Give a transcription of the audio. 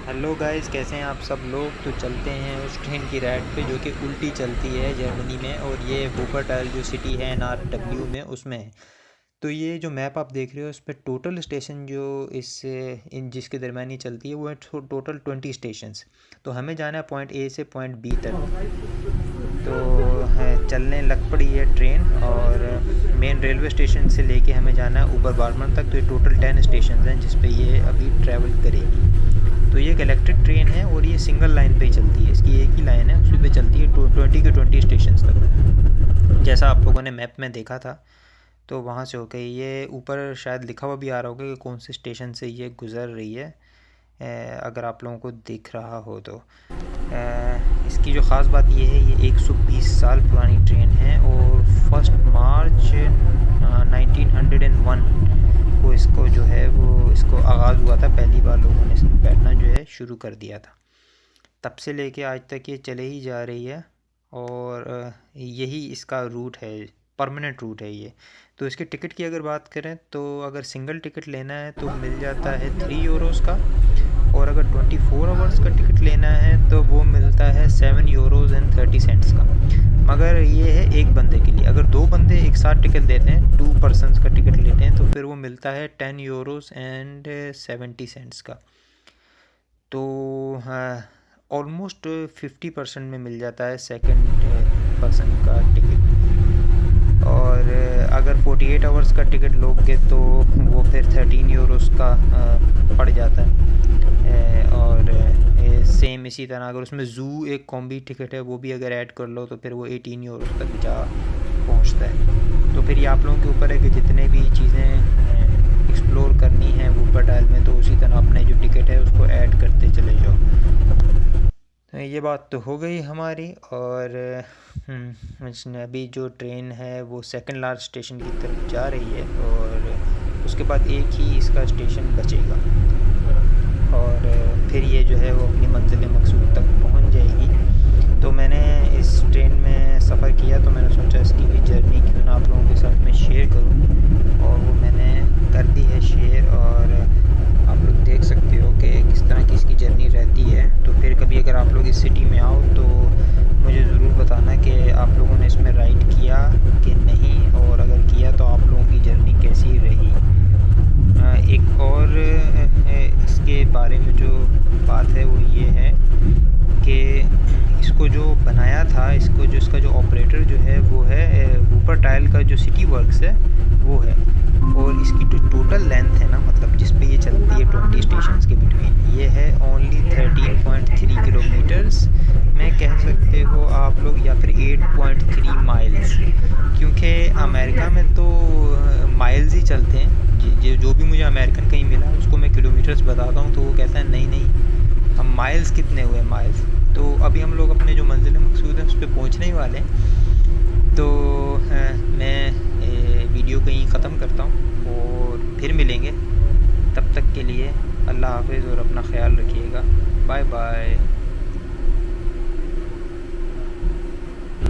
Hello guys, कैसे हैं आप सब लोग। तो चलते हैं उस ट्रेन की राइड पे जो कि उल्टी चलती है जर्मनी में, और ये वूपरटाल जो सिटी है NRW में, उसमें है। तो ये जो मैप आप देख रहे हो, इस पे टोटल स्टेशन जो इस इन जिसके दरमियान ही चलती है वो है टोटल 20 स्टेशंस। तो हमें जाना है पॉइंट ए से पॉइंट बी तक। तो है चलने लग पड़ी है ट्रेन, और मेन रेलवे स्टेशन से लेके हमें जाना है ऊपर बार्मन तक। तो ये टोटल 10 स्टेशन हैं जिस पे ये अभी ट्रैवल करेगी। तो ये एक इलेक्ट्रिक ट्रेन है और ये सिंगल लाइन पे ही चलती है, इसकी एक ही लाइन है, उसी पे चलती है 20 स्टेशन तक, जैसा आप लोगों ने मैप में देखा था। तो वहाँ से होकर ये ऊपर शायद लिखा हुआ भी आ रहा होगा कि कौन से स्टेशन से ये गुज़र रही है, अगर आप लोगों को दिख रहा हो तो। इसकी जो ख़ास बात ये है, ये 120 साल पुरानी ट्रेन है, और 1 मार्च 1901 को इसको जो है वो इसको आगाज़ हुआ था। पहली बार लोगों ने इसमें बैठना जो है शुरू कर दिया था। तब से लेके आज तक ये चले ही जा रही है, और यही इसका रूट है, परमानेंट रूट है ये। तो इसके टिकट की अगर बात करें तो अगर सिंगल टिकट लेना है तो मिल जाता है 3 यूरोज़ का, और अगर 24 आवर्स का टिकट लेना है तो वो मिलता है 7 यूरोज़ एंड 30 सेंट्स का। मगर ये है एक बंदे के लिए। अगर दो बंदे एक साथ टिकट लेते हैं, 2 पर्सनस का टिकट लेते हैं, तो फिर वो मिलता है 10 यूरोज़ एंड 70 सेंट्स का। तो हाँ, ऑलमोस्ट 50% में मिल जाता है सेकंड पर्सन का टिकट। और अगर 48 आवर्स का टिकट लोगे तो वो फिर 13 यूरोज़ का पड़ जाता है। और सेम इसी तरह अगर उसमें ज़ू एक कॉम्बी टिकट है वो भी अगर ऐड कर लो तो फिर वो 18 यूरोज़ तक जा पहुंचता है। तो फिर ये आप लोगों के ऊपर है कि जितने भी चीज़ें एक्सप्लोर करनी है वूपरटाल में, तो उसी तरह अपने जो टिकट है उसको ऐड करते चले जाओ। तो ये बात तो हो गई हमारी। और इसने अभी जो ट्रेन है वो सेकंड लास्ट स्टेशन की तरफ जा रही है, और उसके बाद एक ही इसका स्टेशन बचेगा, और फिर ये जो है वो अपनी मंजिल मकसूद तक पहुंच जाएगी। तो मैंने इस ट्रेन में सफ़र किया तो मैंने सोचा इसकी भी जर्नी क्यों ना आप लोगों के साथ में शेयर करूं, और वो मैंने कर दी है शेयर। और आप लोग देख सकते हो कि किस तरह की इसकी जर्नी रहती है। तो फिर कभी अगर आप लोग इस सिटी में आओ तो मुझे ज़रूर बताना कि आप लोगों ने इसमें राइड किया कि नहीं, और अगर किया तो आप लोगों की जर्नी कैसी रही। एक और इसके बारे में जो बात है वो ये है कि इसको जो बनाया था, इसको जो इसका जो ऑपरेटर जो है वो है वूपरटाल का जो सिटी वर्क्स है वो है। और इसकी जो टोटल लेंथ है ना, मतलब जिस पे ये चलती है 20 स्टेशंस के बिटवीन, ये है ओनली 13.3 किलोमीटर्स में कह सकते हो आप लोग, या फिर 8.3 माइल्स, क्योंकि अमेरिका में तो माइल्स ही चलते हैं। जो भी मुझे अमेरिकन कहीं मिला उसको मैं किलोमीटर्स बताता हूँ तो वो कहता है नहीं नहीं, हम माइल्स कितने हुए माइल्स। तो अभी हम लोग अपने जो मंजिल मकसूद है उस पर पहुँचने ही वाले हैं। तो मैं वीडियो कहीं ख़त्म करता हूँ और फिर मिलेंगे। तब तक के लिए अल्लाह हाफ़िज़ और अपना ख्याल रखिएगा। Bye bye.